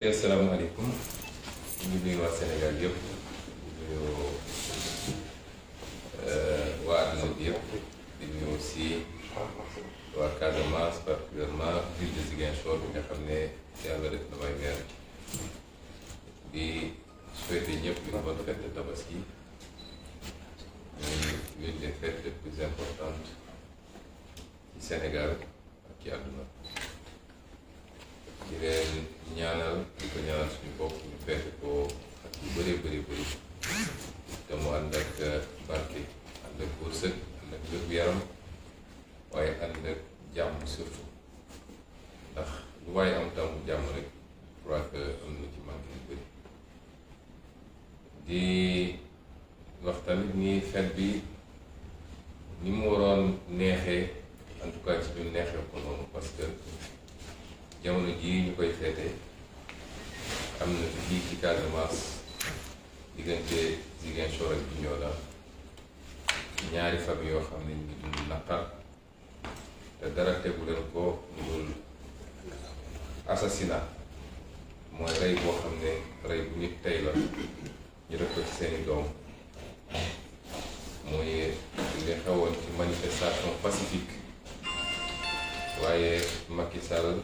asalaamaaleykum ñu ngi nuyu waa Sénégal yëpp di nuyu waa àdduna bi yëpp di nuyu aussi waa Casamance particulièrement ville de Ziguinchor bi nga xam ne yàlla def na may weer di souhaiter ñëpp une bonne fête de Tabaski muy l'une des fêtes les plus importantes ci Sénégal ak ci àdduna di leen ñaanal di ko ñaanal suñu bopp ñu fekk ko ak yu bëree bëri te mu ànd ak barke ànd ak wërsëg ànd ak wér-gu-yaram waaye ànd ak jàmm surtout ndax lu waaye am tam jàmm rek je crois que am na ci manqué yu bëri di wax tamit ni fête bi ni mu waroon neexee en tout cas ci ñu neexee ko noonu parce que jamono jii ñu koy feete am na fii ci Casamance diggante Ziguinchor ak Bignona ñaari famille yoo xam ne ñu ngi dund naqar te dara tegu leen ko lu dul assassinat mooy rey boo xam ne rey bu nit tey la ñu def ko ci seeni doom mooy li xewoon ci manifestation pacifique waaye Macky Sall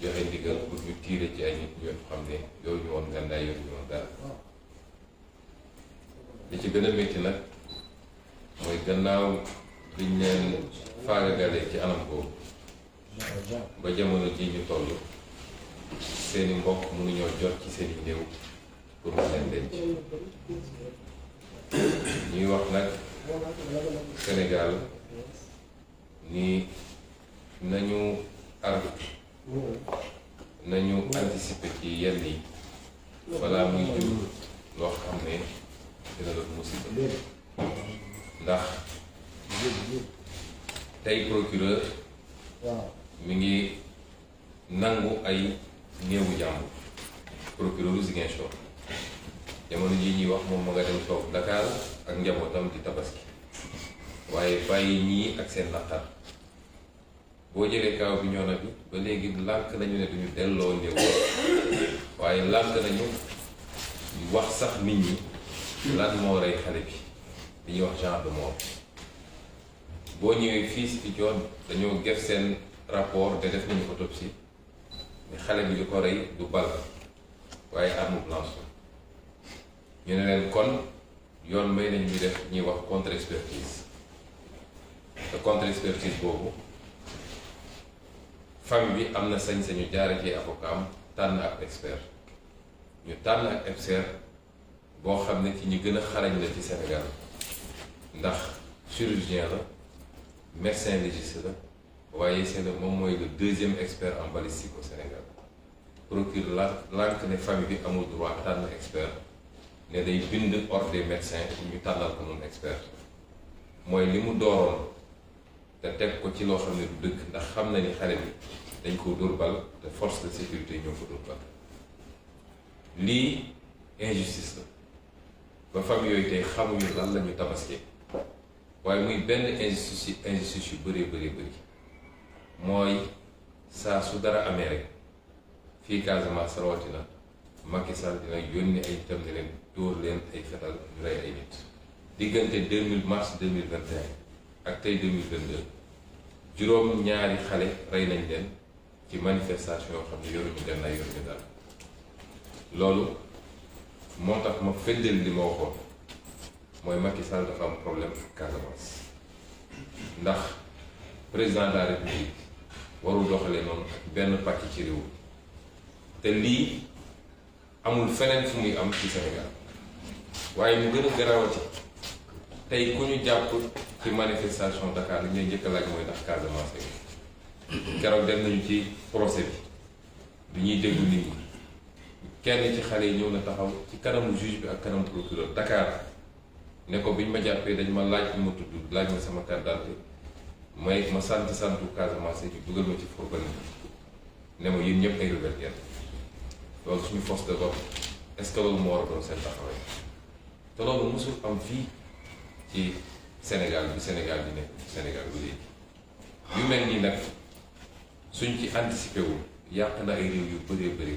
joxe ndigal pour ñu tiire ci ay nit ñoo xam ne yow ñu woon ngàndaay yow ñu woon dara li ci gën a métti nag mooy gannaaw liñ leen faagagalee ci anam boobu ba jamono ji ñu toll seeni mbokk mënuñoo jot ci seeni néew pour mu leen denc ñuy wax nag Sénégal ni nañu arbitre nañu anticiper ci yenn yi balaa muy jur loo xam ne dina doon musiba ndax tey procureur mi ngi nangu ay néewu jàmbur procureur Ziguinchor jamono jii ñuy wax moom ma nga dem toog Dakar ak njabootam di tabaski waaye bàyyi ñii ak seen naqar boo jëlee kaw Bignona bi ba léegi lànk nañu ne duñu delloo néew waaye lànk nañu wax sax nit ñi lan moo rey xale bi li ñuy wax genre de mort boo ñëwee fii si Bignona dañoo def seen rapport te def nañu autopsie ni xale bi li ko rey du bal waaye arme blanche ñu ne leen kon yoon may nañ ñu def ñuy wax contre expertise te contre expertise boobu famille bi am na sañ-sañu jaare ci avocat am tànn ak expert ñu tànn ak expert boo xam ne ci ñi gën a xarañ la ci Sénégal ndax chirurgien la médecin légiste la waaye c'est moom mooy le deuxième expert en balistique au Sénégal procureur lànk ne famille bi amul droit tànn expert ne day bind ordre des médecins ñu tànnal ko noonu expert mooy li mu dooroon te teg ko ci loo xam ne du dëgg ndax xam na ni xale bi dañ ko dóor bal te force de sécurité ñoo ko dóor bal lii injustice la ba famille yooyu tey xamuñu lan la ñu tabaski waaye muy benn injustice yu bëree bëri mooy saa su dara amee rek fii Casamance rawatina Macky Sall dina yónni ay itam ne leen dóor leen ay fetal ñu rey ay nit diggante mars 2021 ak tey 2022 juróom ñaari xale rey nañ leen ci manifestation yoo xam ne yoruñu dem na yoruñu dara loolu moo tax ma feddal li ma waxoon mooy Macky Sall dafa am problème ak Casamance ndax président de la République warul doxalee noonu ak benn pàcc ci réew te lii amul feneen fu muy am ci Sénégal waaye mu gën a garawati tey ku ñu jàpp ci manifestation Dakar li ñuy njëkk a laaj mooy ndax Casamance yi keroog dem nañu ci procès bi ñuy déglu nit ñi kenn ci xale yi ñëw na taxaw ci kanamu juge bi ak kanamu procureur Dakar ne ko biñ ma jàppee dañ ma laaj ñu ma tudd laaj ma sama carte d'identité may ma santu Casamance yi dugal ma ci fourgon ne ma yéen ñëpp ay rebelle ngeen loolu suñu force de l'ordre est-ce que loolu moo war a doon seen taxawaay te loolu mosul am fii ci Sénégal bi Sénégal bi nekk Sénégal bu léegi yu mel nii nag suñ ci anticipé wul yàq na ay réew yu bëree bëri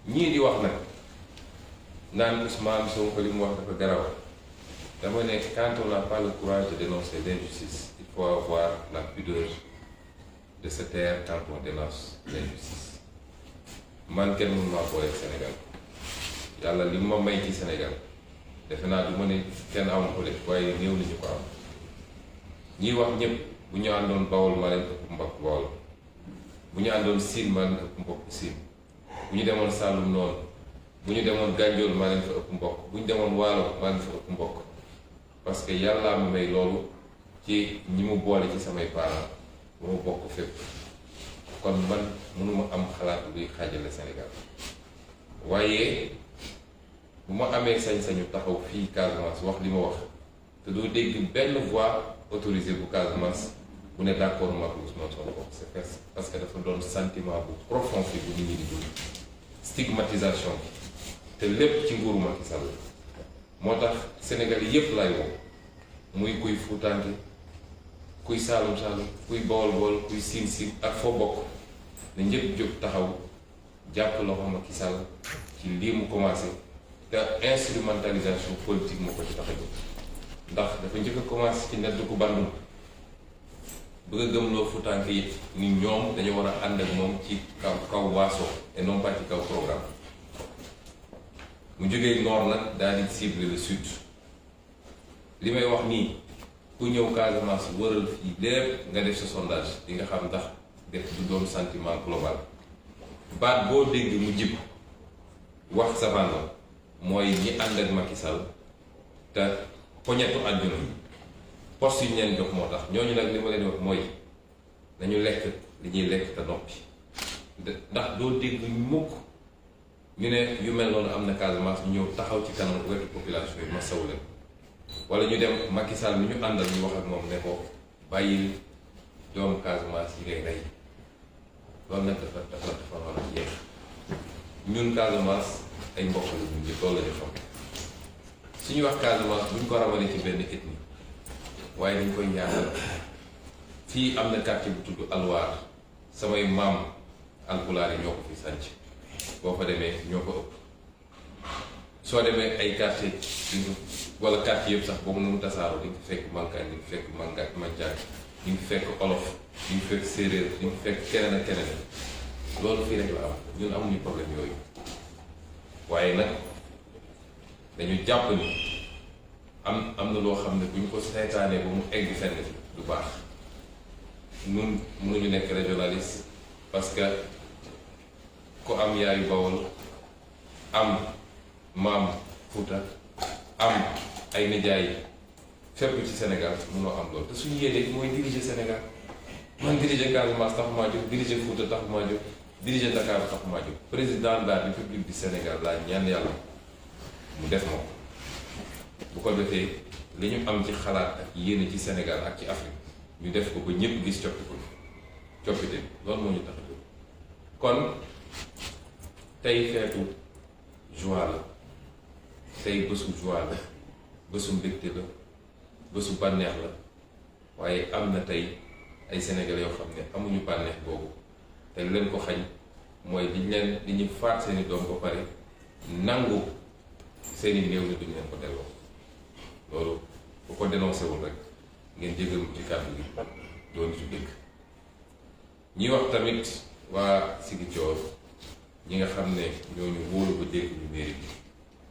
ñii di wax nag naan Ousmane Sonko li mu wax dafa garaw dama ne quand on n'a pas le courage de dénoncer l'injustice il faut avoir la pudeur de se taire quand on dénonce l'injustice. Man kenn mënu maa booleeg Sénégal yàlla li ma may ci Sénégal defe naa du ma ne kenn am ko de waaye néew nañu ko am ñiy wax ñëpp bu ñu àndoon Bawol maa leen ëpp mbokk Bawol bu ñu àndoon Siin maa leen ëpp mbokk Siin bu ñu demoon Saalum noonu bu ñu demoon Gànjool maa leen fa ëpp mbokk bu ñu demoon Waalo maa leen fa ëpp mbokk parce que yàllaa ma may loolu ci ñi mu boole ci samay parents ba ma bokk fépp kon man mënuma am xalaat buy xaajale Sénégal waaye bu ma amee sañ-sañu taxaw fii Casamance wax li ma wax te doo dégg benn voix autorisée bu Casamance bu ne d'accord ma ak Ousmane Sonko c'est parce que dafa doon sentiment bu profond fi bu nit ñi di dund stigmatisation bi te lépp ci nguuru Macky Sall moo tax Sénégal yépp lay woo muy kuy Fuutaanke kuy Saalum Saalum kuy Bawol Bawol kuy Siin Siin ak foo bokk ne ñëpp jóg taxaw jàpp loxo Macky Sall ci lii mu commencé te instrumentalisation politique moo ko ci tax a jóg ndax dafa njëkk a commencé ci nedd ku bandum bëgg a gëmloo Fuutaanke yi ni ñoom dañu war a ànd ak moom ci kaw waaso et non pas ci kaw programme mu jógee nord nag daal di cibler le sud li may wax nii ku ñëw Casamance wëral fii lépp nga def sa sondage di nga xam ndax def du doon sentiment global baat boo dégg mu jib wax savant la mooy ñi ànd ak Macky Sall te poñetu àdduna poste yu ñu leen jox moo tax ñooñu nag li ma leen wax mooy nañu lekk li ñuy lekk te noppi ndax doo dégg mukk ñu ne yu mel noonu am na Casamance ñu ñëw taxaw ci kanam wetu population yi ma saw leen wala ñu dem Macky Sall mi ñu àndal ñu wax ak moom ne ko bàyyil doomu Casamance yi ngay rey loolu nag dafa war a jeex ñun Casamance ay mbokk la ñu ngi loolu la ñu xam suñu wax Casamance buñ ko rawale ci benn ethnie waaye dañ koy ñaanal fii am na quartier bu tudd Alwaar samay maam alpulaar yi ñoo ko fi sànc boo fa demee ñoo ko ëpp soo demee ay quartier wala quartier yëpp sax boobu nu mu tasaaroo di nga fi fekk Mankaan di nga fi fekk Manjaan di nga fi fekk Olof di nga fi fekk Séeréer di nga fi fekk keneen ak keneen loolu fii rek la am ñun amuñu problème yooyu waaye nag dañu jàpp ni am na loo xam ne bu ñu ko seetaanee ba mu egg fenn du baax ñun mënuñu nekk régionaliste parce que ku am yaayu Bawol am maam Fuuta am ay nijaay fépp ci Sénégal mënoo am loolu te suñu yéene mooy diriger Sénégal man diriger Casamance taxumaa jóg diriger Fuuta taxumaa jóg diriger Dakar taxumaa jóg président de la République du Sénégal laa ñaan yàlla mu def ma ko bu ko defee li ñu am ci xalaat ak yéene ci Sénégal ak ci Afrique ñu def ko ba ñëpp gis coppite bi loolu moo ñu tax a jóg kon tey feetu joie la tey bésu joie la bésu mbégte la bésu bànneex la waaye am na tey ay Sénégalais yoo xam ne amuñu bànneex boobu te leen ko xañ mooy li ñu faat seeni doom ba pare nangu seeni néew ni duñ leen ko delloo loolu bu ko dénoncé wul rek ngeen jégal mu ci kàddu gi doon ci dëkk ñi wax tamit waa Ziguinchor ñi nga xam ne ñooñu wóolu ba dégg ñu mairie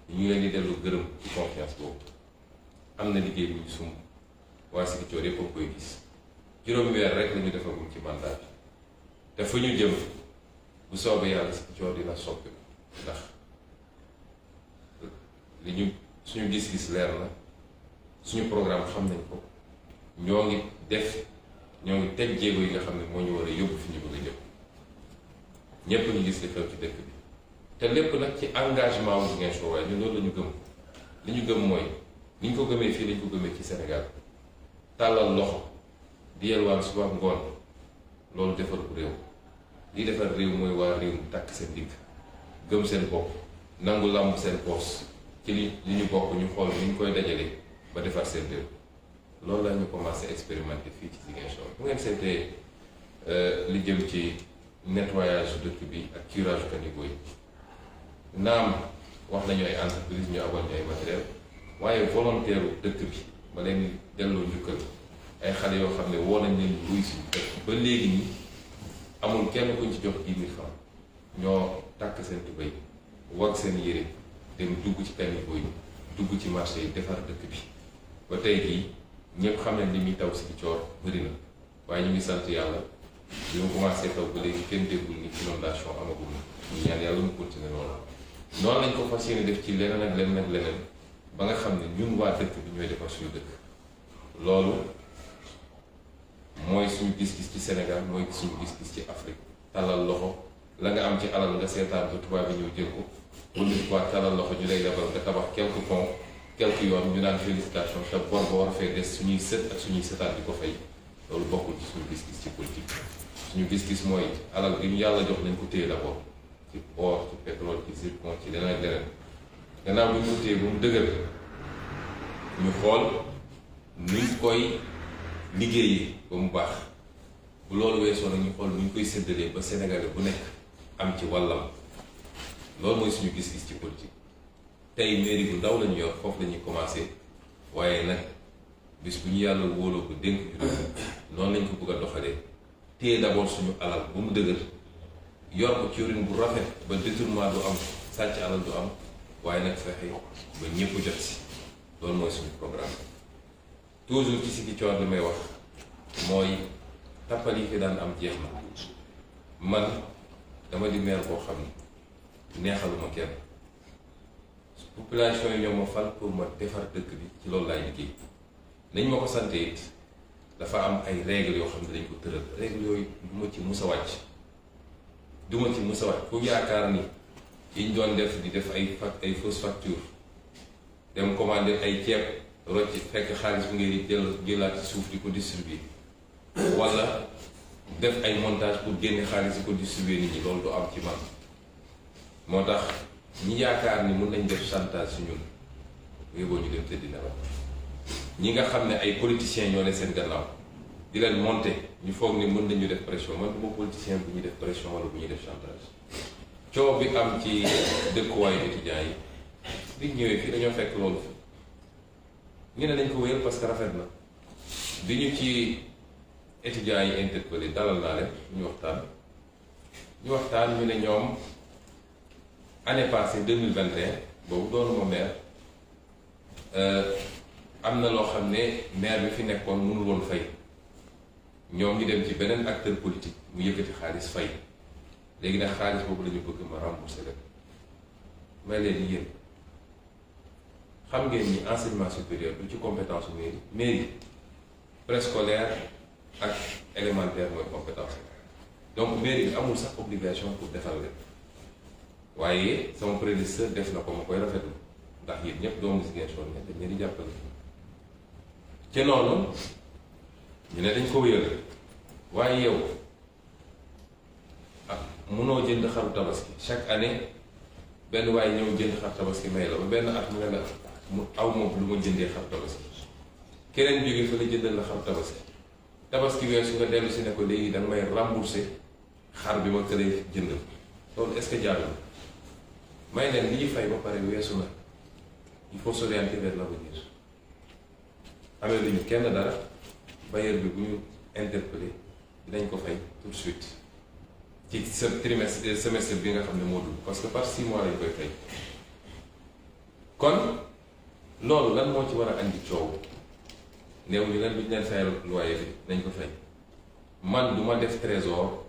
bi ñu leen di dellu gërëm ci confiance boobu am na liggéey bu ñu sumb waa Ziguinchor yëpp a koy gis juróomi weer rek la ñu defagum ci mandat bi te fu ñu jëm bu soobee yàlla Ziguinchor dina soppi ndax li ñu suñu gis-gis leer na suñu programme xam nañ ko ñoo ngi teg jéego yi nga xam ne moo ñu war a yóbbu fi ñu bëgg a jëm ñépp ñu gis li xew ci dëkk bi te lépp nag ci engagement wu Ziguinchor waaye ñun loolu la ñu gëm li ñu gëm mooy ni ñu ko gëmee fii lañ ko gëmee ci Sénégal tàllal loxo di yelwaan suba ngoon loolu defar bu réew li defar réew mooy waa réew mu takk seen digg gëm seen bopp nangu làmb seen poos ci li ñu bokk ñu xool ni ñu koy dajale ba defar seen réew loolu la ñu commencé expérimenter fii ci Ziguinchor bu ngeen seetee li jëm ci nettoyage su dëkk bi ak curage caniveau yi naam wax nañu ay entreprise ñu abal ñu ay matériel waaye volontaire dëkk bi ma leen delloo njukkal ay xale yoo xam ne woo nañ leen buy si ba léegi nii amul kenn kuñ ci jox 10 000 francs ñoo takk seen tubéy wag seen yére dem dugg ci caniveau yi dugg ci marché yi defar dëkk bi ba tey jii ñëpp xam nañ li muy taw si Ziguinchor bëri na waaye ñu ngi sant yàlla bi mu commencé taw ba léegi kenn déggul ni inondation amagul na ñu ñaan yàlla mu continuer noonu lañ ko fas yéene def ci leneen ak leneen ak leneen ba nga xam ne ñun waa dëkk bi ñooy defar suñu dëkk loolu mooy suñu gis-gis ci Sénégal mooy suñu gis-gis ci Afrique tàllal loxo la nga am ci alal nga seetaan ba tubaab bi ñëw jël ko wala quoi tàllal loxo ñu lay lebal nga tabax quelques ponts quelques yoon ñu naan félicitation te bor ba war a fee des suñuy sët ak suñuy sëtaat di ko fay loolu bokkul ci suñu gis-gis ci politique suñu gis-gis mooy alal gi ñu yàlla jox nañ ko téye d'abord ci or ci pétrole ci zircon ci leneen ak leneen gannaaw bi ñu ko téye ba mu dëgër ñu xool nuñ koy liggéeyee ba mu baax bu loolu weesoo nag ñu xool nuñ koy séddalee ba Sénégalais bu nekk am ci wàllam loolu mooy suñu gis-gis ci politique tey mairie bu ndaw lañu yor foofu la ñuy commencé waaye nag bis bu ñu yàlla wóoloo ko dénk juróom noonu lañ ko bëgg a doxalee téye d'abord suñu alal bu mu dëgër yor ko ci yorin bu rafet ba détournement du am sàcc alal du am waaye nag fexe ba ñëpp jot si loolu mooy suñu programme toujours ci Ziguinchor li may wax mooy tappal yi fi daan am jeex na man dama di maire boo xam ne neexaluma kenn population yi ñoo ma fal pour ma defar dëkk bi ci loolu laay liggéey nañ ma ko sante it dafa am ay règles yoo xam ne dañ ko tëral règles yooyu du ma ci mus a wàcc ku yaakaar ni yiñ doon def di def ay fausse facture dem commander ay ceeb rocc fekk xaalis bi ngay jëlaat ci suuf di ko distribuer wala def ay montage pour génne xaalis di ko distribuer nit ñi loolu du am ci man moo tax ñi yaakaar ni mun nañ def chantage si ñun yóbboo ñu dem tëddi nelaw ñi nga xam ne ay politiciens ñoo ne seen gannaaw di leen monter ñu foog ni mën nañu def pression man du ma politicien bu ñuy def pression wala bu ñuy def chantage coow bi am ci dëkkuwaayu étudiants yi bi ñëwee fii dañoo fekk loolu fi ñu ne dañ ko wéyal parce que rafet na bi ñu ci étudiants yi interpellé dalal naa leen ñu waxtaan ñu ne ñoom année passée 2021 boobu doonu ma maire am na loo xam ne maire bi fi nekkoon mënul woon fay ñoom ñu dem ci beneen acteur politique mu yëkkati xaalis fay léegi nag xaalis boobu la ñu bëgg ma rembourser leen may leen ni yéen xam ngeen ni enseignement supérieur du ci compétence su mairie préscolaire ak élémentaire mooy compétence donc mairie bi amul sax obligation pour defal leen waaye sama prédécesseur def na ko ma koy rafetlu ndax yéen ñëpp doomu Ziguinchor ne dañ leen di jàppale ci noonu ñu ne dañ ko wéyal waaye yow munoo jënd xaru tabaski chaque année benn waaye ñëw jënd xar tabaski may la ba benn at mu ne la mu aw moom lu ma jëndee xar tabaski keneen jógee fa la jëndal la xar tabaski weesu nga dellu si ne ko léegi danga may rembourser xar bi ma këlee jënd loolu est-ce que jaadu may leen li ñu fay ba pare weesu na il faut s'orienter vers l'avenir amee lu ñu kenn dara bailleur bi bu ñu interpellé dinañ ko fay tout de suite ci semestre bi nga xam ne moo dul parce que par 6 mois lañ koy fay kon loolu lan moo ci war a andi coow néew ñu leen duñ leen fayal loyer bi nañ ko fay man du ma def trésor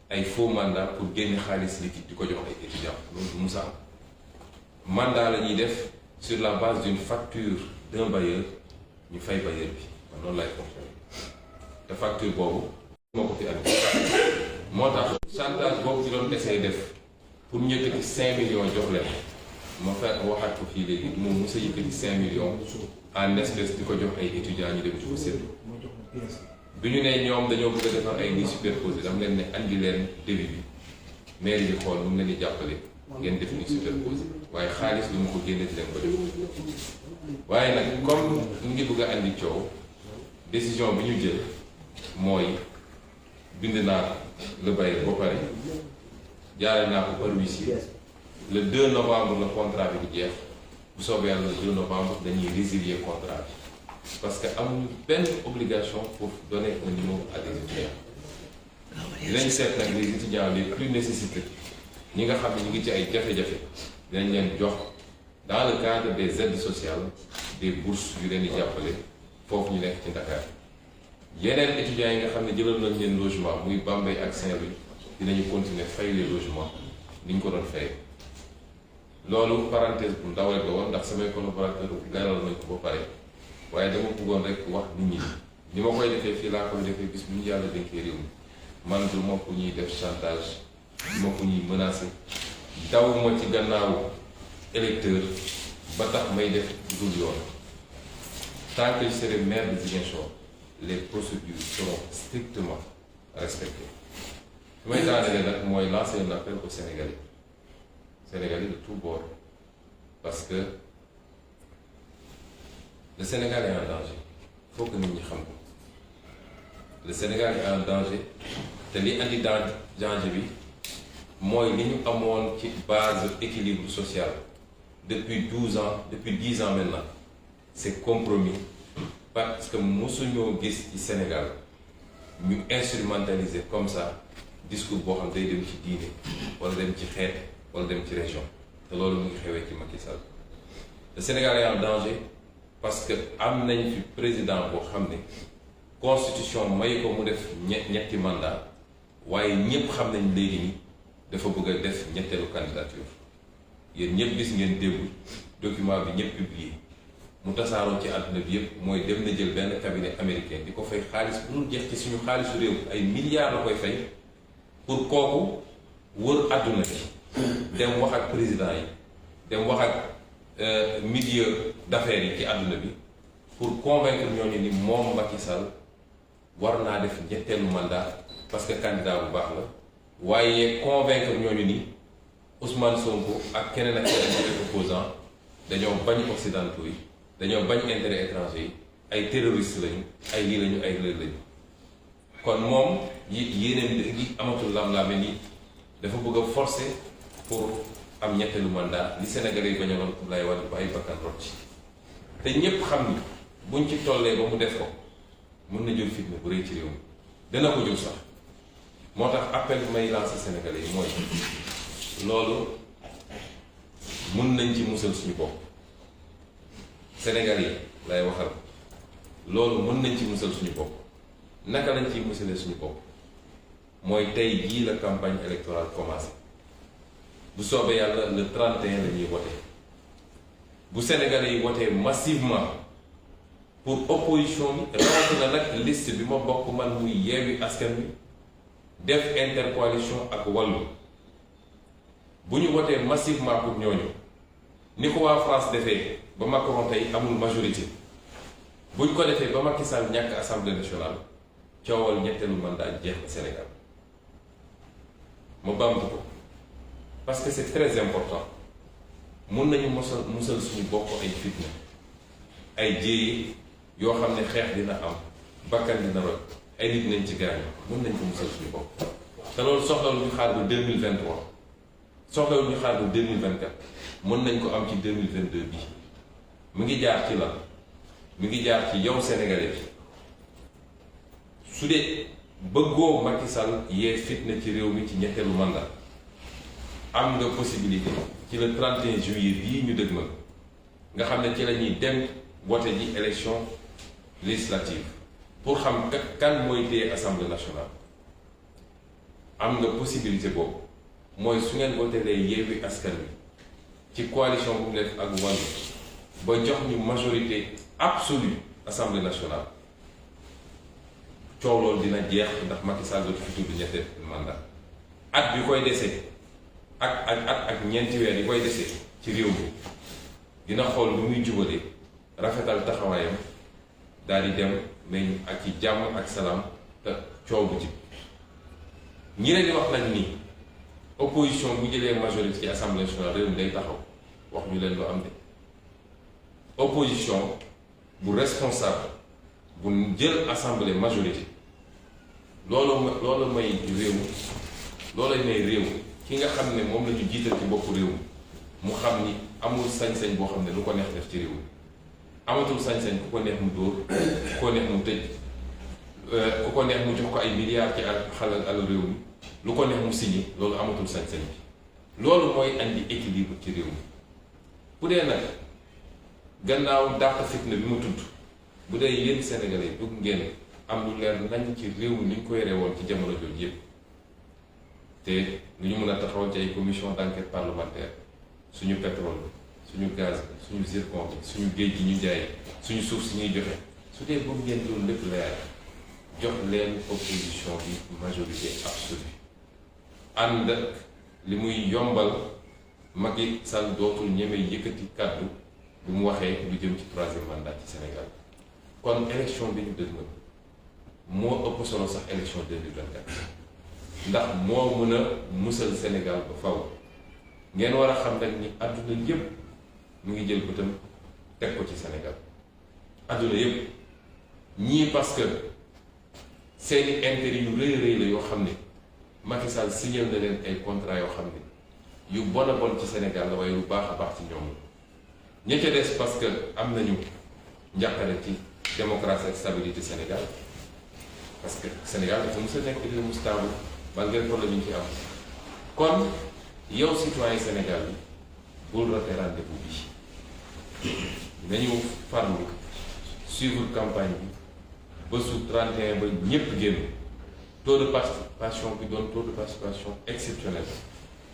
ay faux mandat pour génne xaalis liquide di ko jox ay étudiants loolu du musa am mandat la ñuy def sur la base d'une facture d'un bailleur ñu fay bailleur bi man noonu lay fonctionner te facture boobu moo ko fi andi moo tax chantage boobu ci doon essayé def pour ñu yëkkati 5 millions jox leen ma fekk waxaat ko fii léegi moom mos a yëkkati 5 millions en espèce di ko jox ay étudiants ñu dem ci ko séddu bi ñu ne ñoom dañoo bëgg a defar ay nids superposés dama leen ne andi leen débit bi mairie bi xool nu mu leen di jàppale ngeen def nids superposés waaye xaalis lu mu ko génne di leen ko def waaye nag comme ñu ngi bëgg a andi coow décision bi ñu jël mooy bind naa le bailleur ba pare jaare naa ko par huissier le 2 novembre le contrat bi di jeex bu soobee yàlla le 2 novembre dañuy résilier contrat bi parce que amuñu benn obligation pour donner un numéro à des étudiants dinañ seet nag les étudiants les plus nécessités ñi nga xam ne ñu ngi ci ay jafe-jafe dinañ leen jox dans le cadre des aides sociales des bourses yu leen di jàppale foofu ñu nekk ci Dakar yeneen étudiants yi nga xam ne jëlal nañ leen logement muy Bambey ak Saint-Louis dinañu continuer fay les logements ni ñu ko doon fayee loolu parenthèse bu ndaw rek la woon ndax samay collaborateurs leeral nañ ko ba pare waaye dama bëggoon rek wax nit ñi ni ma koy defee fii laa koy defee bis bu ñu yàlla dénkee réew mi man du ma ko ñuy def chantage du ma ko ñuy menacer dawuma ci gannaawu électeur ba tax may def dul yoon tant que je serai maire de Ziguinchor les procédures seront strictement respectées fi may daanelee nag mooy lancer un appel aux Sénégalais de tous bords parce que le Sénégal est en danger faut que nit ñi xam ko le Sénégal est en danger te li andi danger bi mooy li ñu amoon ci base équilibre social depuis 12 ans depuis 10 ans maintenant c'est compromis parce que mosuñoo gis ci Sénégal ñu instrumentaliser comme ça discours boo xam day dem ci diine wala dem ci xeet wala dem ci région te loolu mu ngi xewee ci Macky Sall le Sénégal est en danger parce que am nañ fi président boo xam ne constitution may ko mu def ñetti mandat waaye ñépp xam nañ léegi ni dafa bëgg a def ñetteelu candidature yéen ñépp gis ngeen déglu document bi ñépp publié mu tasaaroo ci àdduna bi yépp mooy dem na jël benn cabinet américain di ko fay xaalis bu dul jeex ci suñu xaalisu réew ay milliards la koy fay pour kooku wër àdduna bi dem wax ak président yi dem wax ak milieu d'affaires yi ci àdduna bi pour convaincre ñooñu ni moom Macky Sall war naa def ñetteelu mandat parce que candidat bu baax la waaye convaincre ñooñu ni Ousmane Sonko ak keneen ak keneen ci opposant dañoo bañ occidentaux yi dañoo bañ intérêt étranger yi ay terroristes lañu ay lii lañu ay lël lañu kon moom yéeneen gi amatul lam-laame ni dafa bëgg a forcer pour am ñetteelu mandat li Sénégalais yi bañaloon Abdoulaye Wade ba ay bakkan rot ci te ñépp xam ni buñ ci tollee ba mu def ko mën na jël fitna bu rëy ci réew mi dana ko jël sax moo tax appel bi may lancer Sénégalais yi mooy loolu mun nañ ci musal suñu bopp Sénégalais yi lay waxal loolu mën nañ ci musal suñu bopp naka lañ ciy musalee suñu bopp mooy tey jii la campagne électorale commencé bu soobee yàlla le 31 la ñuy wote bu Sénégalais yi wotee massivement pour opposition bi rawatina nag liste bi ma bokk man muy Yewwi Askan Wi def intercoalition ak Wallu bu ñu wotee massivement pour ñooñu ni ko waa France defee ba Macron tey amul majorité buñ ko defee ba Macky Sall ñàkk assemblée nationale coowal ñetteelu mandat jeex na Sénégal ma bamtu ko parce que c'est très important mun nañu musal suñu bopp ay fitna ay jéeye yoo xam ne xeex dina am bakkan dina roj ay nit nañ ci gaañu mun nañ ko musal suñu bopp te loolu soxlawul ñu xaar ba 2023 soxlawul ñu xaar ba 2024 mën nañ ko am ci 2022 bii mu ngi jaar ci lan mi ngi jaar ci yow Sénégalais bi su dee bëggoo Macky Sall yee fitna ci réew mi ci ñetteelu mandat am nga possibilité ci le 31 juillet bii ñu dëgmal nga xam ne ci la ñuy dem vote ji élection législative pour xam kan mooy téye assemblée nationale am nga possibilité boobu mooy su ngeen votelee Yewwi Askan Wi ci coalition bu mu def ak Wallu ba jox ñu majorité absolue assemblée nationale coow loolu dina jeex ndax Macky Sall dootu fi tudd ñetteel mandat at bi koy desee ak ñeenti weer yi koy desee ci réew mi dina xool lu muy jubalee rafetal taxawaayam daal di dem mais ak ci jàmm ak salaam te coow bu jib ñi leen di wax nag nii opposition bu jëlee majorité ci assemblée nationale réew mi day taxaw wax ñu leen lu am de opposition bu responsable bu jël assemblée majorité loolu may réew loolu may réew ki nga xam ne moom la ñu jiital ci boppu réew mu xam ni amul sañ-sañ boo xam ne lu ko neex def ci réew mi amatul sañ-sañ ku ko neex mu dóor ku ko neex mu tëj ku ko neex mu jox ko ay milliards ci xalal réew mi lu ko neex mu signé loolu amatul sañ-sañ bi loolu mooy andi équilibre ci réew mi bu dee nag gannaaw dàq fitna bi mu tudd bu dee yéen Sénégalais bëgg ngeen am lu leer nañ ci réew mi ni ñu ko yore woon ci jamono jooju yëpp te lu ñu mën a taxawal ci ay commission d'enquête parlementaire suñu pétrole suñu gaz suñu zircon bi suñu géej gi ñu jaay suñu suuf si ñuy joxe su dee bëgg ngeen loolu lépp leer jox leen opposition bi majorité absolue ànd ak li muy yombal Macky Sall dootul ñeme yëkkati kàddu bu mu waxee lu jëm ci troisième mandat ci Sénégal kon élection bi ñu dëgg moo ëpp solo sax élection 2024 ndax moo mën a musal Sénégal ba faw ngeen war a xam nag ni àdduna yépp mu ngi jël bëtam teg ko ci Sénégal àdduna yépp ñii parce que seeni intérêt yu rëy rëy la yoo xam ne Macky Sall signal na leen ay contrat yoo xam ne yu bon a bon ci Sénégal la waaye lu baax a baax ci ñoom ña ca des parce que am nañu njàqare ci démocratie ak stabilité Sénégal parce que Sénégal dafa mos a nekk réew mu stable malgré problème yi ñu ci am kon yow citoyen Sénégal bi bul rater rendez-vous bi nañu farlu suivre campagne bi ba su 31 ba ñépp génn taux de participation bi doon taux de participation exceptionnel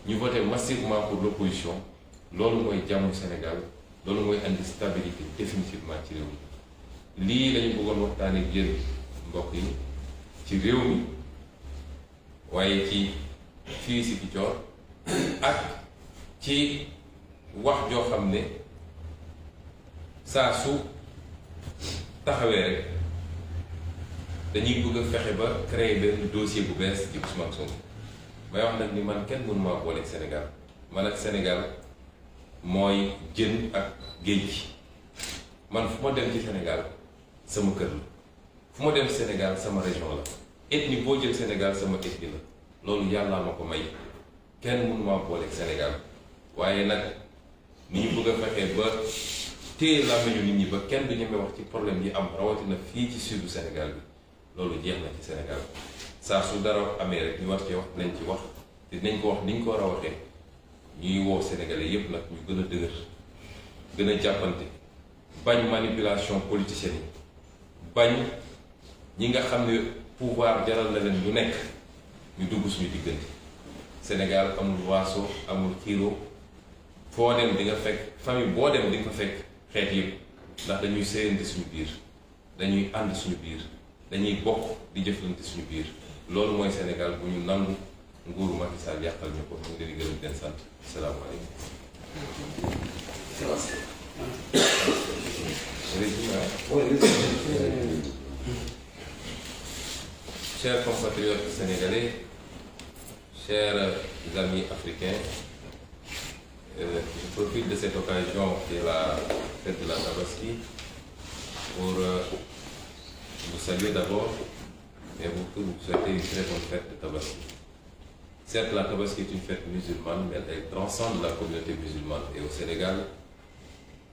ñu voté massivement pour l'opposition loolu mooy jàmmu Sénégal loolu mooy andi stabilité définitivement ci réew mi lii lañu bëggoon waxtaanee ak yéen mbokk yi ci réew mi waaye ci fii si Ziguinchor ak ci wax joo xam ne saa su taxawee rek dañuy bëgg a fexe ba créer benn dossier bu bees ci Ousmane Sonko may wax nag ni man kenn mënu maa booleeg Sénégal man ak Sénégal mooy jën ak géej gi man fu ma dem ci Sénégal sama kër la fu ma dem Sénégal sama région la ethnie boo jël Sénégal sama ethnie la loolu yàllaa ma ko may kenn mënu maa booleeg Sénégal waaye nag ni ñu bëgg a fexee ba téye làmmiñu nit ñi ba kenn du ñeme wax ci problème yi am rawatina fii ci suudu Sénégal bi loolu jeex na ci Sénégal saa su dara amee rek ñu war cee wax dinañ ci wax te dinañ ko wax ni ñu ko war a waxee ñuy woo Sénégalais yépp nag ñu gën a dëgër gën a jàppante bañ manipulation politicienne yi bañ ñi nga xam ne pouvoir jaral na leen lu nekk ñu dugg suñu diggante Sénégal amul waaso amul xiiro foo dem di nga fekk famille boo dem di nga fa fekk xeet yëpp ndax dañuy séyante suñu biir dañuy ànd suñu biir dañuy bokk di jëflante suñu biir loolu mooy Sénégal bu ñu nangu nguuru Macky Sall yàqal ñu ko ñu ngi leen di gërëm di leen sant salaamaaleykum. Chers compatriotes sénégalais, chers amis africains, je profite de cette occasion qui est la fête de la Tabaski pour vous saluer d'abord et vous souhaiter une très bonne fête de Tabaski. Certes, la Tabaski est une fête musulmane, mais elle transcende la communauté musulmane. Et au Sénégal,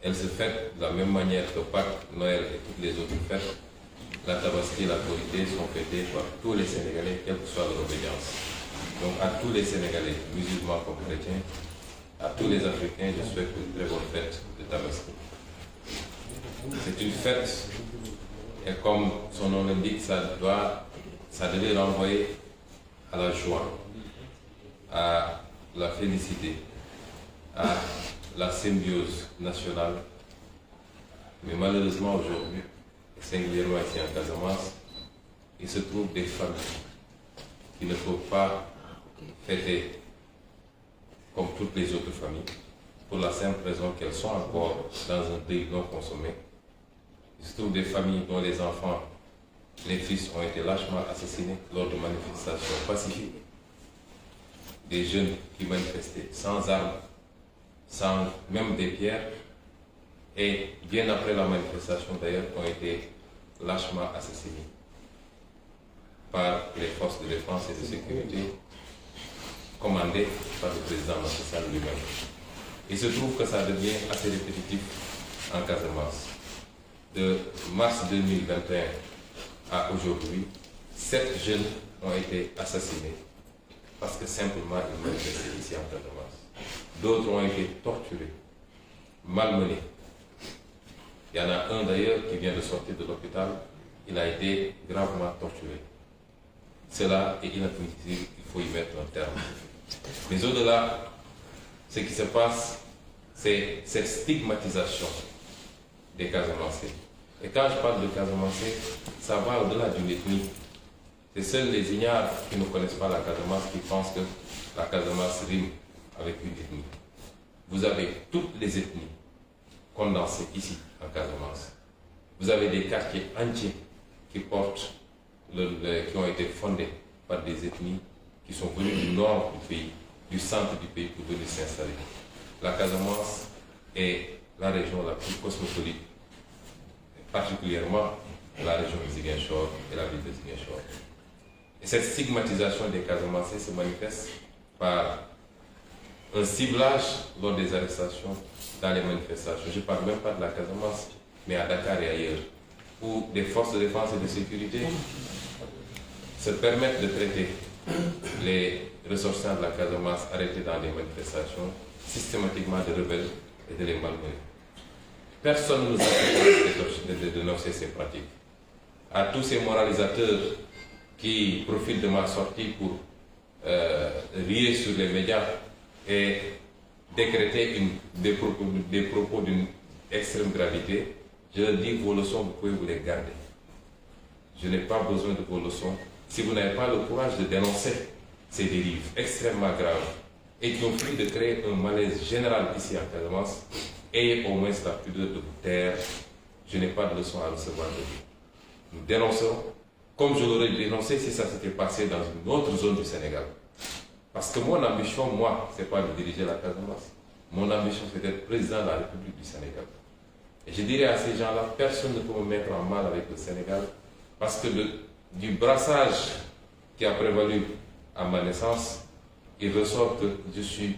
elle se fête de la même manière que Pâques, Noël et toutes les autres fêtes. La Tabaski et la Korité sont fêtées par tous les Sénégalais, quelle que soit leur obédience. Donc à tous les Sénégalais, musulmans comme chrétiens, à tous les Africains, je souhaite une très bonne fête de Tabaski. C'est une fête, et comme son nom l'indique, ça devait renvoyer à la joie, à la félicité, à la symbiose nationale. Mais malheureusement aujourd'hui, singulièrement ici en Casamance, il se trouve des familles qui ne peuvent pas fêter comme toutes les autres familles, pour la simple raison qu'elles sont encore dans un deuil non consommé. Il se trouve des familles dont les enfants, les fils ont été lâchement assassinés lors de manifestations pacifiques. Des jeunes qui manifestaient sans armes, sans même des pierres, et bien après la manifestation d'ailleurs, ont été lâchement assassinés. par les forces de défense et de sécurité commandées par le président Macky Sall lui-même. Il se trouve que ça devient assez répétitif en Casamance. De mars 2021 à aujourd'hui, 7 jeunes ont été assassinés parce que simplement ils manifestaient ici en Casamance. D'autres ont été torturés, malmenés. Il y en a un d'ailleurs qui vient de sortir de l'hôpital, il a été gravement torturé. Cela est inadmissible, il faut y mettre un terme. Mais au-delà, ce qui se passe, c'est cette stigmatisation des Casamancés. Et quand je parle de Casamancés, ça va au-delà d'une ethnie. C'est seuls les ignares qui ne connaissent pas la Casamance qui pensent que la Casamance rime avec une ethnie. Vous avez toutes les ethnies condensées ici en Casamance. Vous avez des quartiers entiers qui portent, qui ont été fondés par des ethnies qui sont venues du nord du pays, du centre du pays pour venir s'installer. La Casamance est la région la plus cosmopolite, particulièrement la région de Ziguinchor et la ville de Ziguinchor. Et cette stigmatisation des Casamancés se manifeste par un ciblage lors des arrestations dans les manifestations. Je ne parle même pas de la Casamance, mais à Dakar et ailleurs, où des forces de défense et de sécurité se permettent de traiter les ressortissants de la Casamance arrêtés dans des manifestations systématiquement de rebelles et de les malmener. Personne ne nous a de dénoncer ces pratiques. À tous ces moralisateurs qui profitent de ma sortie pour rier sur les médias et décréter des propos d'une extrême gravité, je leur dis, vos leçons, vous pouvez vous les garder. Je n'ai pas besoin de vos leçons si vous n'avez pas le courage de dénoncer ces dérives extrêmement graves et qui ont fini de créer un malaise général ici en Casamance. Ayez au moins la pudeur de vous taire. Je n'ai pas de leçons à recevoir de vous. Nous dénoncerons, comme je l'aurais dénoncé si ça s'était passé dans une autre zone du Sénégal. Parce que mon ambition, moi, ce n'est pas de diriger la Casamance. Mon ambition, c'est d'être président de la République du Sénégal. Et je dirais à ces gens-là, personne ne peut me mettre en mal avec le Sénégal, parce que du brassage qui a prévalu à ma naissance, il ressort que je suis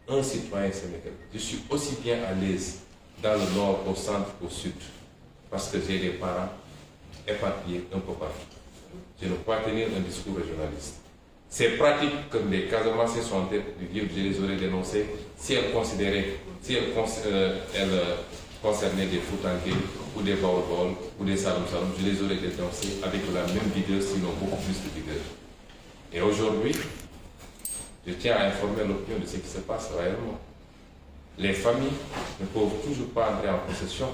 un citoyen sénégalais. Je suis aussi bien à l'aise dans le nord, au centre, au sud, parce que j'ai des parents éparpillés un peu partout. Je ne peux pas tenir un discours régionaliste. Ces pratiques que les Casamancés sont en tête du livre, je les aurais dénoncées si elles concernaient des Foutanké ou des Baol ou des Saloum Saloum, je les aurais dénoncées avec la même vigueur, sinon beaucoup plus de vigueur. Et aujourd'hui, je tiens à informer l'opinion de ce qui se passe réellement. Les familles ne peuvent toujours pas entrer en possession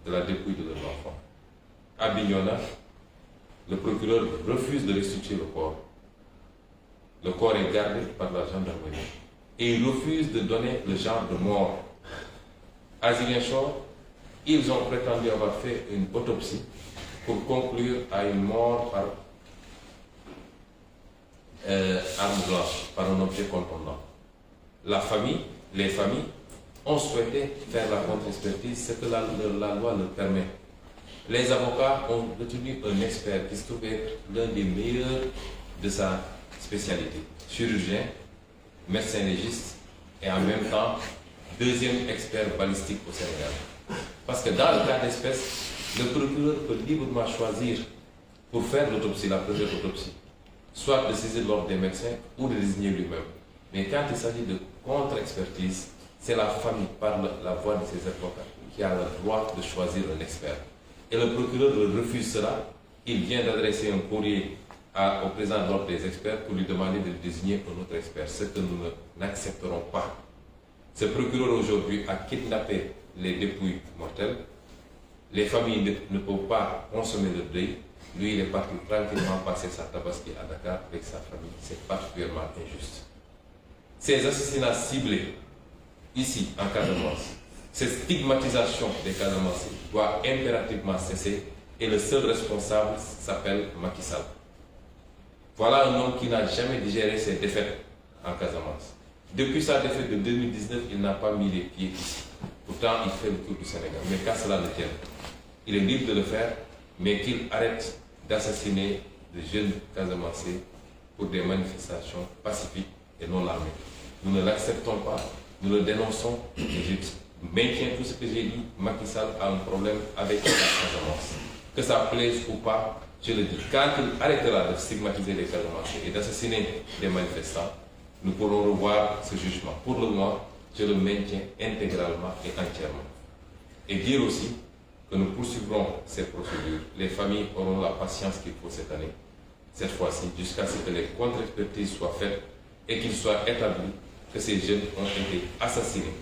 de la dépouille de leur enfant. À Bignona, le procureur refuse de restituer le corps. Le corps est gardé par la gendarmerie. Et il refuse de donner le genre de mort. À Ziguinchor, ils ont prétendu avoir fait une autopsie pour conclure à une mort par arme blanche, par un objet contondant. Les familles ont souhaité faire la contre-expertise, ce que la loi leur permet. Les avocats ont retenu un expert qui se trouve être l'un des meilleurs de sa spécialité, chirurgien, médecin légiste et en même temps deuxième expert balistique au Sénégal. Parce que dans le cas d'espèce, le procureur peut librement choisir pour faire l'autopsie, la première autopsie, soit de saisir l'ordre des médecins ou de désigner lui-même. Mais quand il s'agit de contre-expertise, c'est la famille, par la voix de ses avocats, qui a le droit de choisir un expert. Et le procureur refuse cela. Il vient d'adresser un courrier au président de l'ordre des experts pour lui demander de désigner un autre expert, ce que nous n'accepterons pas. Ce procureur aujourd'hui a kidnappé les dépouilles mortelles. Les familles ne peuvent pas consommer le deuil. Lui, il est parti tranquillement passer sa tabaski à Dakar avec sa famille. C'est particulièrement injuste. Ces assassinats ciblés, ici, en Casamance, cette stigmatisation des Casamancés doit impérativement cesser et le seul responsable s'appelle Macky Sall. Voilà un homme qui n'a jamais digéré ses défaites en Casamance. Depuis sa défaite de 2019, il n'a pas mis les pieds ici. Pourtant, il fait le tour du Sénégal. Mais qu'à cela ne tienne, il est libre de le faire, mais qu'il arrête d'assassiner de jeunes Casamançais pour des manifestations pacifiques et non armées. Nous ne l'acceptons pas, nous le dénonçons, et je maintiens tout ce que j'ai dit. Macky Sall a un problème avec la Casamance. Que ça plaise ou pas, je le dis. Quand il arrêtera de stigmatiser les Casamançais et d'assassiner des manifestants, nous pourrons revoir ce jugement. Pour le moment, je le maintiens intégralement et entièrement. Et dire aussi que nous poursuivrons ces procédures. Les familles auront la patience qu'il faut cette fois-ci, jusqu'à ce que les contre-expertises soient faites et qu'il soit établi que ces jeunes ont été assassinés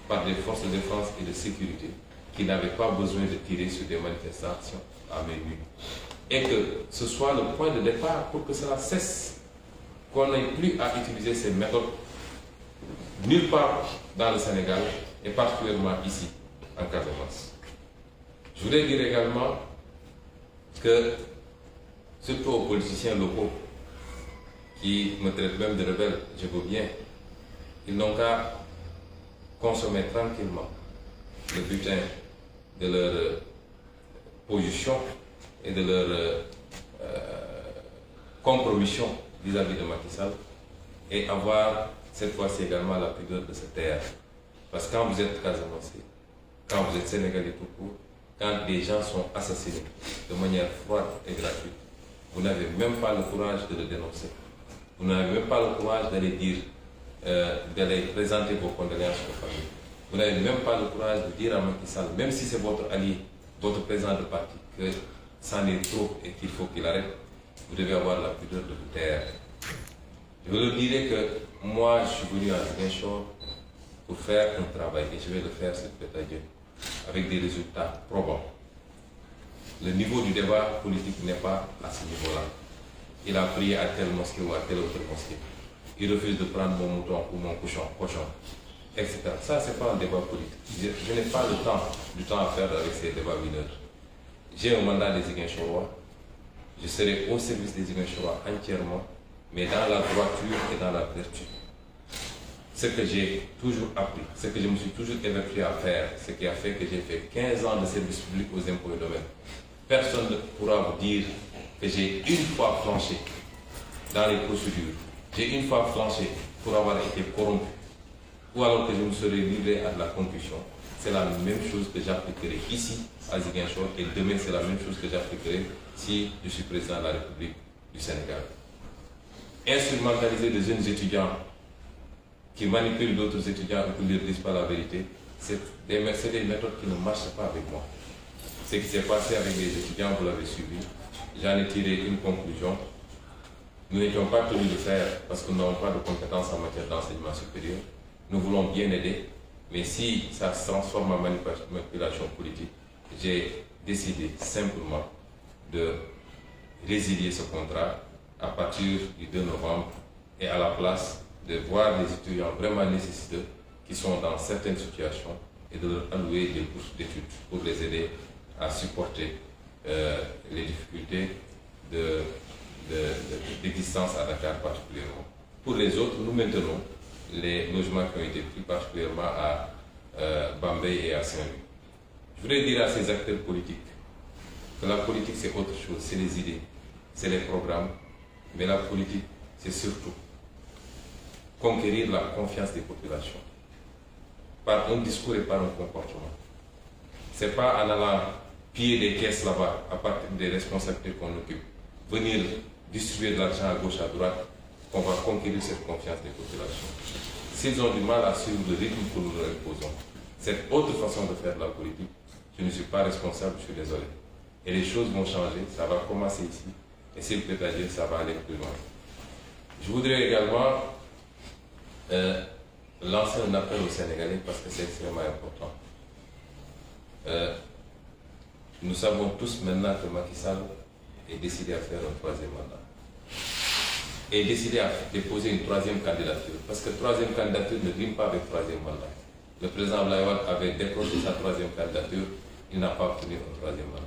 par des forces de défense et de sécurité qui n'avaient pas besoin de tirer sur des manifestations à main nue. Et que ce soit le point de départ pour que cela cesse, qu'on n'ait plus à utiliser ces méthodes nulle part dans le Sénégal et particulièrement ici, en Casamance. Je voudrais dire également que, surtout aux politiciens locaux qui me traitent même de rebelle, je veux bien, ils n'ont qu'à consommer tranquillement le butin de leur position et de leur compromission vis-à-vis de Macky Sall et avoir cette fois-ci également la pudeur de se taire. Parce que quand vous êtes Casamançais, quand vous êtes Sénégalais tout court, quand des gens sont assassinés de manière froide et gratuite, vous n'avez même pas le courage de le dénoncer. Vous n'avez même pas le courage d'aller présenter vos condoléances aux familles. Vous n'avez même pas le courage de dire à Macky Sall, même si c'est votre allié, votre président de parti, que c'en est trop et qu'il faut qu'il arrête. Vous devez avoir la pudeur de vous taire. Je vous dirai que moi, je suis venu à Ziguinchor pour faire un travail et je vais le faire, s'il plaît à Dieu, avec des résultats probants. Le niveau du débat politique n'est pas à ce niveau-là. Il a prié à telle mosquée ou à telle autre mosquée. Il refuse de prendre mon mouton ou mon cochon, etc. Ça, ce n'est pas un débat politique. Je n'ai pas du temps à faire avec ces débats mineurs. J'ai un mandat des Ziguinchorois. Je serai au service des Ziguinchorois entièrement, mais dans la droiture et dans la vertu. Ce que j'ai toujours appris, ce que je me suis toujours évertué à faire, ce qui a fait que j'ai fait 15 ans de service public aux impôts et domaines. Personne ne pourra vous dire que j'ai une fois flanché dans les procédures. J'ai une fois flanché pour avoir été corrompu, ou alors que je me serais livré à de la concussion. C'est la même chose que j'appliquerai ici, à Ziguinchor, et demain c'est la même chose que j'appliquerai si je suis président de la République du Sénégal. Instrumentaliser des jeunes étudiants qui manipulent d'autres étudiants et qui ne leur disent pas la vérité, c'est des méthodes qui ne marchent pas avec moi. Ce qui s'est passé avec les étudiants, vous l'avez suivi, j'en ai tiré une conclusion. Nous n'étions pas tenus de faire parce que nous n'avons pas de compétences en matière d'enseignement supérieur. Nous voulons bien aider, mais si ça se transforme en manipulation politique, j'ai décidé simplement de résilier ce contrat à partir du 2 novembre et à la place de voir des étudiants vraiment nécessiteux qui sont dans certaines situations et de leur allouer des bourses d'études pour les aider à supporter les difficultés d'existence à Dakar particulièrement. Pour les autres, nous maintenons les logements qui ont été pris particulièrement à Bambey et à Saint-Louis. Je voudrais dire à ces acteurs politiques que la politique c'est autre chose, c'est les idées, c'est les programmes, mais la politique c'est surtout conquérir la confiance des populations par un discours et par un comportement. Ce n'est pas en allant piller des caisses là-bas à partir des responsabilités qu'on occupe, venir distribuer de l'argent à gauche, à droite, qu'on va conquérir cette confiance des populations. S'ils ont du mal à suivre le rythme que nous leur imposons, cette autre façon de faire de la politique, je ne suis pas responsable, je suis désolé. Et les choses vont changer, ça va commencer ici, et s'il plaît à Dieu, ça va aller plus loin. Je voudrais également lancer un appel aux Sénégalais parce que c'est extrêmement important. Nous savons tous maintenant que Macky Sall est décidé à faire un troisième mandat. Et décidé à déposer une troisième candidature. Parce que troisième candidature ne rime pas avec troisième mandat. Le président Abdoulaye Wade avait décroché sa troisième candidature, il n'a pas obtenu un troisième mandat.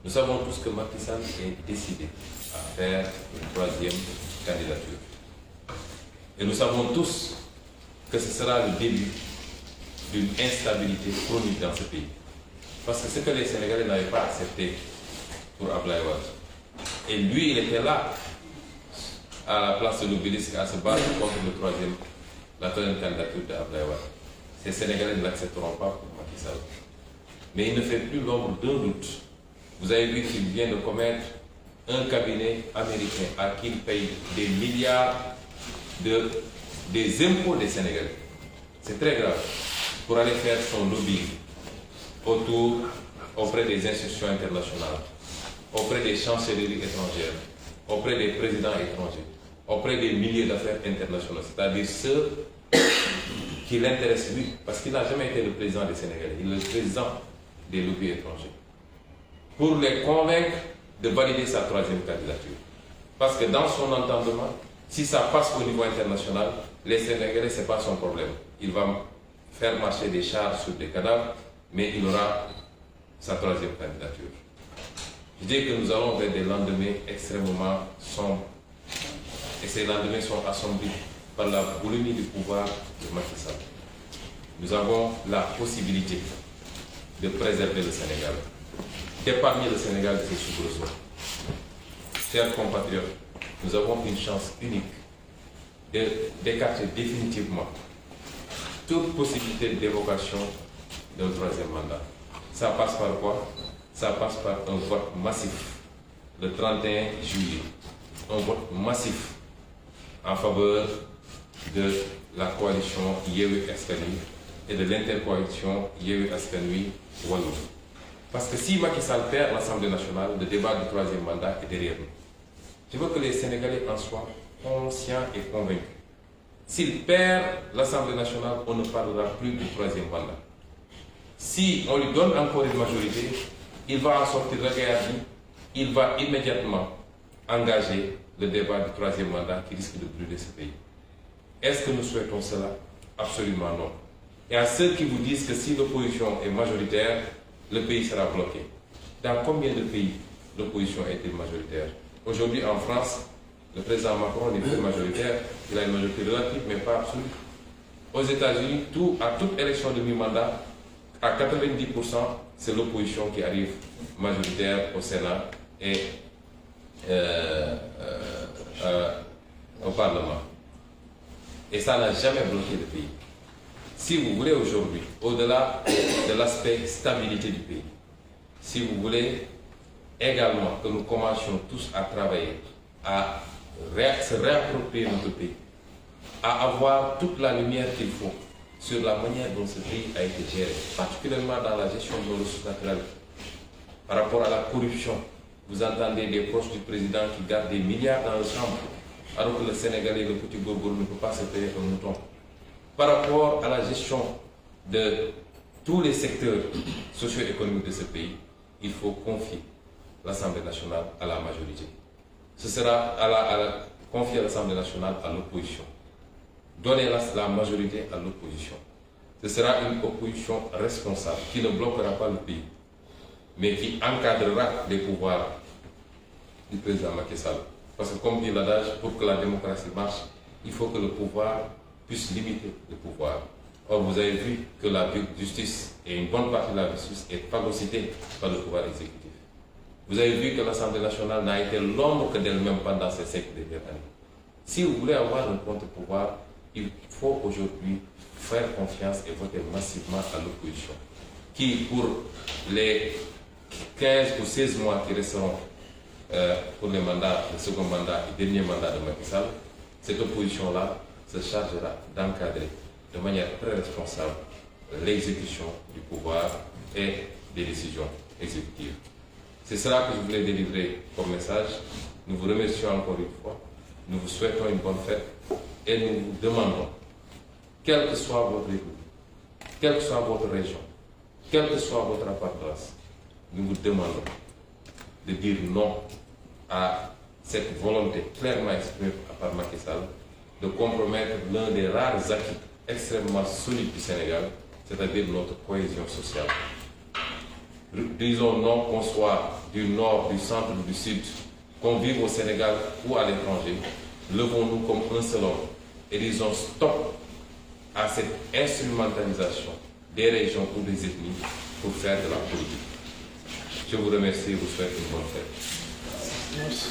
Nous savons tous que Macky Sall est décidé à faire une troisième candidature. Et nous savons tous que ce sera le début d'une instabilité chronique dans ce pays. Parce que ce que les Sénégalais n'avaient pas accepté pour Abdoulaye Wade Et lui, il était là, à la place de l'Obélisque, à se battre contre la troisième candidature d'Abdoulaye Wade. Ces Sénégalais ne l'accepteront pas pour Macky Sall. Mais il ne fait plus l'ombre d'un doute. Vous avez vu qu'il vient de commettre un cabinet américain à qui il paye des milliards des impôts des Sénégalais. C'est très grave. Pour aller faire son lobby auprès des institutions internationales, auprès des chancelleries étrangères, auprès des présidents étrangers, auprès des milliers d'affaires internationaux, c'est-à-dire ceux qui l'intéressent lui, parce qu'il n'a jamais été le président des Sénégalais, il est le président des lobbies étrangers, pour les convaincre de valider sa troisième candidature. Parce que dans son entendement, si ça passe au niveau international, les Sénégalais, ce n'est pas son problème. Il va faire marcher des chars sur des cadavres, mais il aura sa troisième candidature. Je dis que nous allons vers des lendemains extrêmement sombres. Et ces lendemains sont assombris par la boulimie du pouvoir de Macky Sall. Nous avons la possibilité de préserver le Sénégal, d'épargner le Sénégal de ses soubresauts. Chers compatriotes, nous avons une chance unique d'écarter définitivement toute possibilité d'évocation d'un troisième mandat. Ça passe par quoi? Ça passe par un vote massif le 31 juillet. Un vote massif en faveur de la coalition Yewwi Askan Wi et de l'intercoalition Yewwi Askan Wi Wallu. Parce que si Macky Sall perd l'Assemblée nationale, le débat du troisième mandat est derrière nous. Je veux que les Sénégalais en soient conscients et convaincus. S'il perd l'Assemblée nationale, on ne parlera plus du troisième mandat. Si on lui donne encore une majorité, il va en sortir regardé, il va immédiatement engager le débat du troisième mandat qui risque de brûler ce pays. Est-ce que nous souhaitons cela? Absolument non. Et à ceux qui vous disent que si l'opposition est majoritaire, le pays sera bloqué. Dans combien de pays l'opposition est-elle majoritaire? Aujourd'hui en France, le président Macron n'est plus majoritaire, il a une majorité relative mais pas absolue. Aux États-Unis, à toute élection de mi-mandat, à 90%, c'est l'opposition qui arrive majoritaire au Sénat et au Parlement. Et ça n'a jamais bloqué le pays. Si vous voulez aujourd'hui, au-delà de l'aspect stabilité du pays, si vous voulez également que nous commencions tous à travailler, à se réapproprier notre pays, à avoir toute la lumière qu'il faut sur la manière dont ce pays a été géré, particulièrement dans la gestion de nos ressources naturelles. Par rapport à la corruption, vous entendez des proches du président qui gardent des milliards dans le chambre, alors que le Sénégalais, le petit gourgour, ne peut pas se payer un mouton. Par rapport à la gestion de tous les secteurs socio-économiques de ce pays, il faut confier l'Assemblée nationale à la majorité. Ce sera confier l'Assemblée nationale à l'opposition. Donner la majorité à l'opposition. Ce sera une opposition responsable qui ne bloquera pas le pays, mais qui encadrera les pouvoirs du président Macky Sall. Parce que comme dit l'adage, pour que la démocratie marche, il faut que le pouvoir puisse limiter le pouvoir. Or, vous avez vu que la justice et une bonne partie de la justice est phagocytée par le pouvoir exécutif. Vous avez vu que l'Assemblée nationale n'a été l'ombre que d'elle-même pendant ces 5 dernières années. Si vous voulez avoir un contre-pouvoir, il faut aujourd'hui faire confiance et voter massivement à l'opposition, qui pour les 15 ou 16 mois qui resteront pour les mandats, le second mandat et dernier mandat de Macky Sall, cette opposition-là se chargera d'encadrer de manière très responsable l'exécution du pouvoir et des décisions exécutives. C'est cela que je voulais délivrer comme message. Nous vous remercions encore une fois. Nous vous souhaitons une bonne fête et nous vous demandons, quelle que soit votre écoute, quelle que soit votre région, quelle que soit votre appartenance, nous vous demandons de dire non à cette volonté clairement exprimée par Macky Sall de compromettre l'un des rares acquis extrêmement solides du Sénégal, c'est-à-dire notre cohésion sociale. Disons non qu'on soit du nord, du centre ou du sud, qu'on vive au Sénégal ou à l'étranger, levons-nous comme un seul homme et disons stop à cette instrumentalisation des régions ou des ethnies pour faire de la politique. Je vous remercie et vous souhaite une bonne fête. Merci.